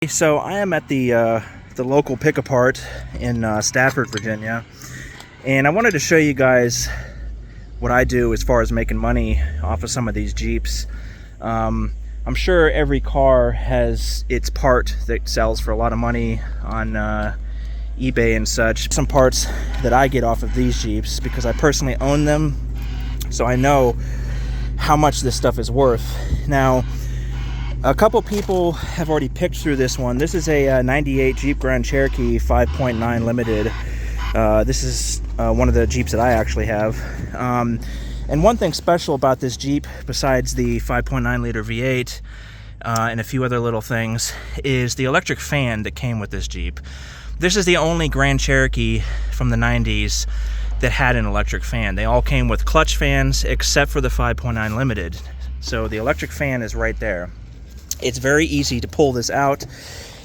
So I am at the local pick apart in Stafford, Virginia, and I wanted to show you guys what I do as far as making money off of some of these Jeeps. I'm sure every car has its part that sells for a lot of money on eBay and such. Some parts that I get off of these Jeeps because I personally own them, so I know how much this stuff is worth. Now, a couple people have already picked through this one. This is a 98 Jeep Grand Cherokee 5.9 Limited. This is one of the Jeeps that I actually have. And one thing special about this Jeep, besides the 5.9 liter V8 and a few other little things, is the electric fan that came with this Jeep. This is the only Grand Cherokee from the 90s that had an electric fan. They all came with clutch fans except for the 5.9 Limited. So the electric fan is right there. It's very easy to pull this out.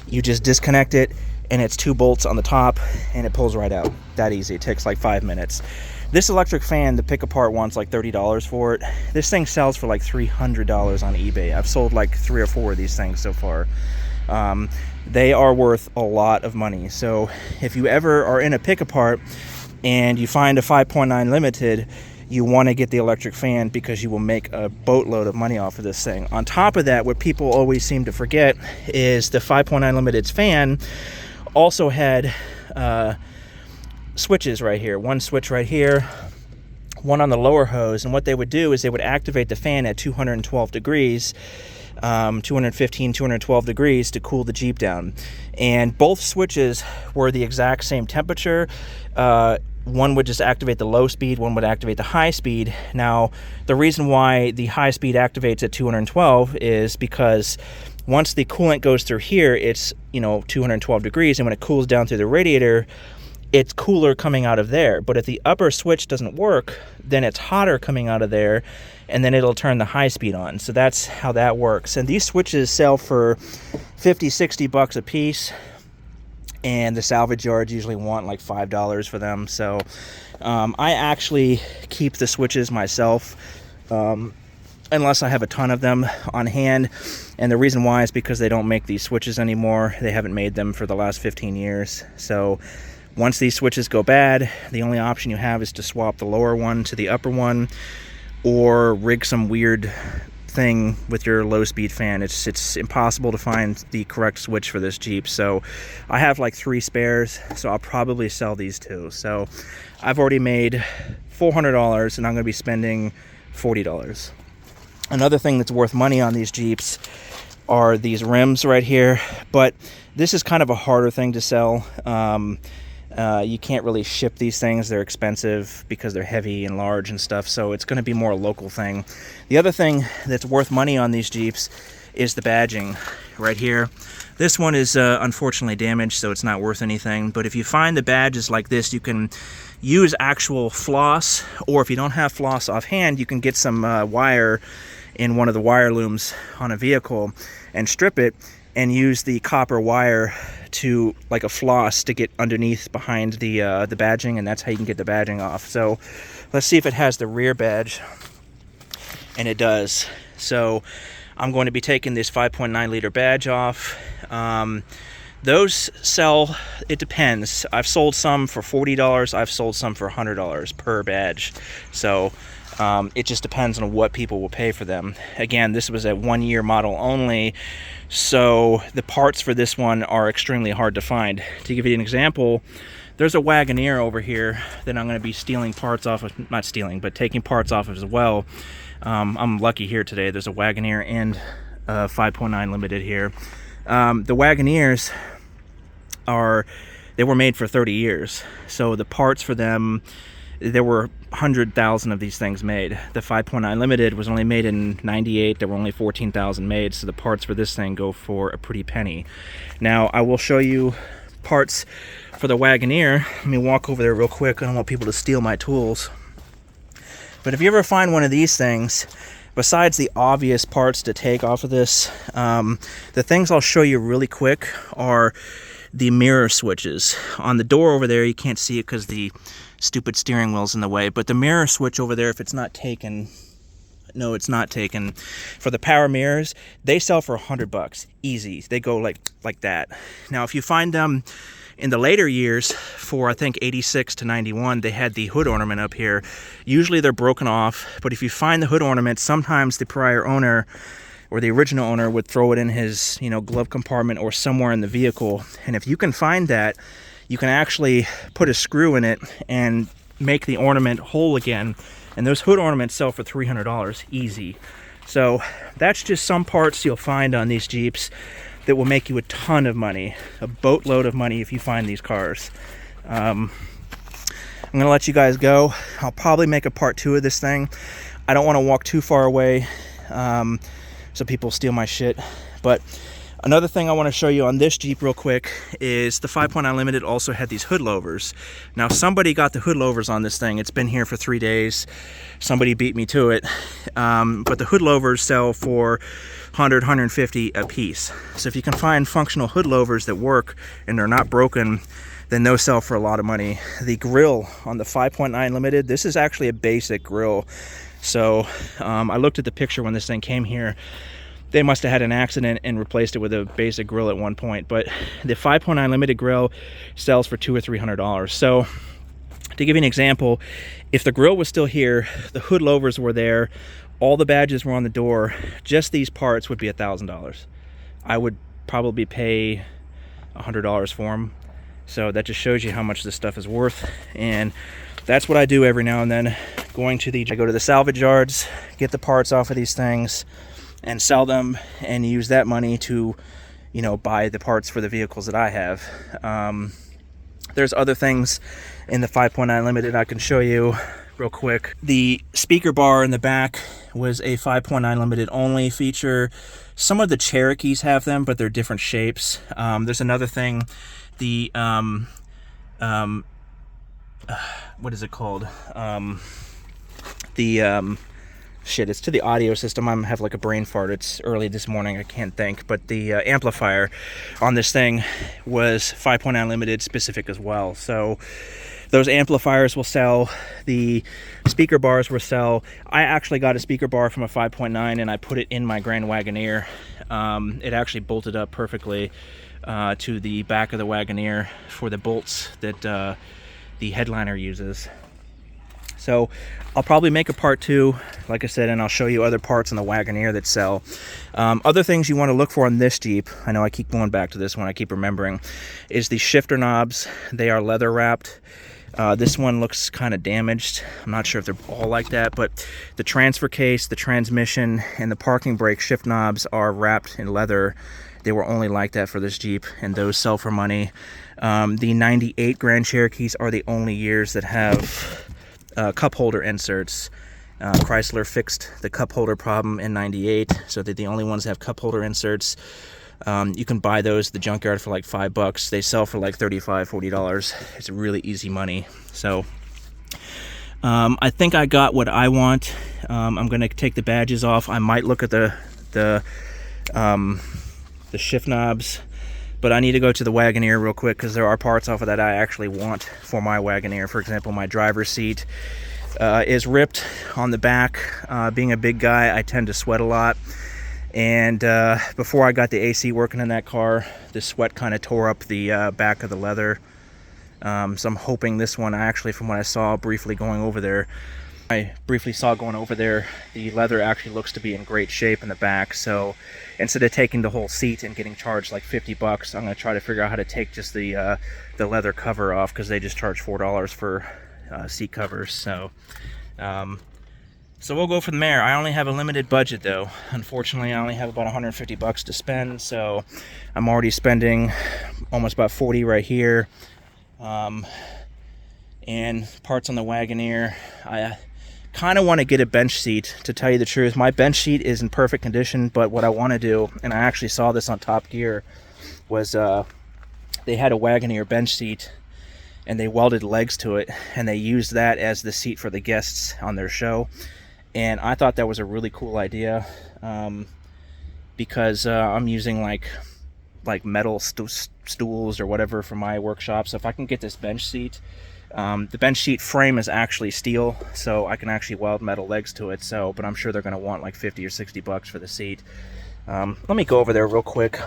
You just disconnect it, and it's 2 bolts on the top, and it pulls right out. That easy. It takes like 5 minutes. This electric fan, the pick apart wants like $30 for it. This thing sells for like $300 on eBay. I've sold like 3 or 4 of these things so far. They are worth a lot of money. So if you ever are in a pick apart and you find a 5.9 Limited, you want to get the electric fan because you will make a boatload of money off of this thing. On top of that, what people always seem to forget is the 5.9 Limited's fan also had switches right here. One switch right here, one on the lower hose. And what they would do is they would activate the fan at 212 degrees, 215, 212 degrees to cool the Jeep down. And both switches were the exact same temperature. One would just activate the low speed, one would activate the high speed. Now, the reason why the high speed activates at 212 is because once the coolant goes through here, it's 212 degrees, and when it cools down through the radiator, it's cooler coming out of there. But if the upper switch doesn't work, then it's hotter coming out of there, and then it'll turn the high speed on. So that's how that works. And these switches sell for 50, 60 bucks a piece. And the salvage yards usually want like $5 for them. So I actually keep the switches myself, unless I have a ton of them on hand. And the reason why is because they don't make these switches anymore. They haven't made them for the last 15 years. So once these switches go bad, the only option you have is to swap the lower one to the upper one, or rig some weird thing with your low speed fan. It's impossible to find the correct switch for this Jeep. So I have like 3 spares, so I'll probably sell these 2. So I've already made $400, and I'm going to be spending $40. Another thing that's worth money on these Jeeps are these rims right here, but this is kind of a harder thing to sell. You can't really ship these things. They're expensive because they're heavy and large and stuff, so it's going to be more a local thing. The other thing that's worth money on these Jeeps is the badging right here. This one is unfortunately damaged, so it's not worth anything, but if you find the badges like this, you can use actual floss, or if you don't have floss offhand, you can get some wire in one of the wire looms on a vehicle and strip it and use the copper wire to, like a floss, to get underneath behind the badging, and that's how you can get the badging off. So let's see if it has the rear badge, and it does. So I'm going to be taking this 5.9 liter badge off. Those sell, it depends. I've sold some for $40, I've sold some for $100 per badge. So it just depends on what people will pay for them. Again, this was a 1-year model only, so the parts for this one are extremely hard to find. To give you an example, there's a Wagoneer over here that I'm going to be stealing parts off of, not stealing, but taking parts off of as well. I'm lucky here today. There's a Wagoneer and 5.9 Limited here. The Wagoneers they were made for 30 years, so the parts for them, there were 100,000 of these things made. The 5.9 Limited was only made in 98. There were only 14,000 made, so the parts for this thing go for a pretty penny. Now, I will show you parts for the Wagoneer. Let me walk over there real quick. I don't want people to steal my tools. But if you ever find one of these things, besides the obvious parts to take off of this, the things I'll show you really quick are the mirror switches. On the door over there, you can't see it because the stupid steering wheel's in the way, but the mirror switch over there, if it's not taken, No, it's not taken. For the power mirrors, they sell for $100 easy. They go like that. Now if you find them in the later years, for I think 86 to 91, they had the hood ornament up here. Usually they're broken off, but if you find the hood ornament, sometimes the prior owner or the original owner would throw it in his, glove compartment or somewhere in the vehicle. And if you can find that, you can actually put a screw in it and make the ornament whole again. And those hood ornaments sell for $300 easy. So that's just some parts you'll find on these Jeeps that will make you a ton of money, a boatload of money if you find these cars. I'm gonna let you guys go. I'll probably make a part 2 of this thing. I don't want to walk too far away so people steal my shit. But another thing I want to show you on this Jeep real quick is the 5.9 Limited also had these hood louvers. Now somebody got the hood louvers on this thing. It's been here for 3 days. Somebody beat me to it. But the hood louvers sell for $100, $150 a piece. So if you can find functional hood louvers that work and they're not broken, then those sell for a lot of money. The grill on the 5.9 Limited, this is actually a basic grill. So I looked at the picture when this thing came here. They must have had an accident and replaced it with a basic grill at one point. But the 5.9 Limited grill sells for $200 or $300. So to give you an example, if the grill was still here, the hood louvers were there, all the badges were on the door, just these parts would be $1,000. I would probably pay $100 for them. So that just shows you how much this stuff is worth. And that's what I do every now and then. I go to the salvage yards, get the parts off of these things and sell them, and use that money to, buy the parts for the vehicles that I have. There's other things in the 5.9 Limited I can show you real quick. The speaker bar in the back was a 5.9 Limited only feature. Some of the Cherokees have them, but they're different shapes. There's another thing, the what is it called? It's to the audio system. I have like a brain fart. It's early this morning, I can't think. But the amplifier on this thing was 5.9 Limited specific as well. So those amplifiers will sell. The speaker bars will sell. I actually got a speaker bar from a 5.9 and I put it in my Grand Wagoneer. It actually bolted up perfectly to the back of the Wagoneer for the bolts that the headliner uses. So I'll probably make a part 2, like I said, and I'll show you other parts on the Wagoneer that sell. Other things you want to look for on this Jeep, I know I keep going back to this one, I keep remembering, is the shifter knobs. They are leather wrapped. This one looks kind of damaged. I'm not sure if they're all like that, but the transfer case, the transmission, and the parking brake shift knobs are wrapped in leather. They were only like that for this Jeep, and those sell for money. The 98 Grand Cherokees are the only years that have cup holder inserts. Chrysler fixed the cup holder problem in 98, so they're the only ones that have cup holder inserts. You can buy those at the junkyard for like $5. They sell for like $35, $40. It's really easy money. So I think I got what I want. I'm gonna take the badges off. I might look at the shift knobs, but I need to go to the Wagoneer real quick because there are parts off of that I actually want for my Wagoneer. For example, my driver's seat is ripped on the back. Being a big guy, I tend to sweat a lot. And before I got the AC working in that car, the sweat kind of tore up the back of the leather. So I'm hoping this one, actually, from what I saw briefly going over there, the leather actually looks to be in great shape in the back. So instead of taking the whole seat and getting charged like $50, I'm going to try to figure out how to take just the leather cover off, because they just charge $4 for seat covers. So we'll go from there. I only have a limited budget though. Unfortunately, I only have about $150 to spend, so I'm already spending almost about $40 right here. And parts on the Wagoneer. I kind of want to get a bench seat, to tell you the truth. My bench seat is in perfect condition, but what I want to do, and I actually saw this on Top Gear, was they had a Wagoneer bench seat and they welded legs to it, and they used that as the seat for the guests on their show. And I thought that was a really cool idea, because I'm using like like metal stools or whatever for my workshop. So if I can get this bench seat, the bench seat frame is actually steel, so I can actually weld metal legs to it. So, but I'm sure they're going to want like 50 or 60 bucks for the seat. Let me go over there real quick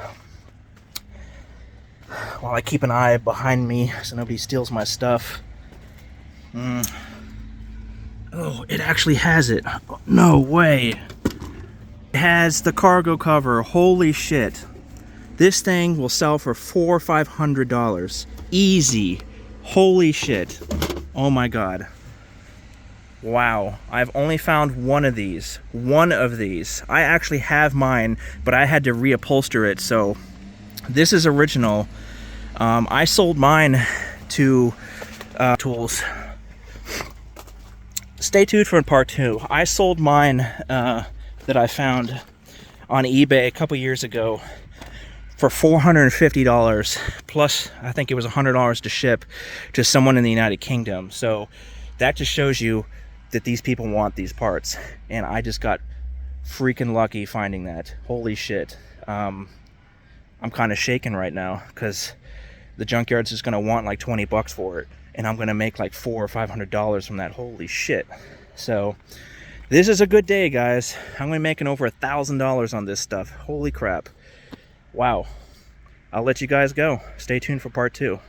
while I keep an eye behind me so nobody steals my stuff. Oh, it actually has it. No way. It has the cargo cover. Holy shit. This thing will sell for $400 or $500. Easy. Holy shit. Oh my god. Wow. I've only found one of these. One of these. I actually have mine, but I had to reupholster it, so this is original. I sold mine to Tools. Stay tuned for part 2. I sold mine that I found on eBay a couple years ago for $450, plus I think it was $100 to ship to someone in the United Kingdom. So that just shows you that these people want these parts, and I just got freaking lucky finding that. Holy shit. I'm kind of shaking right now because the junkyard's just gonna want like 20 bucks for it, and I'm gonna make like $400 or $500 from that. Holy shit. So this is a good day, guys. I'm gonna be making over $1,000 on this stuff. Holy crap. Wow. I'll let you guys go. Stay tuned for part 2.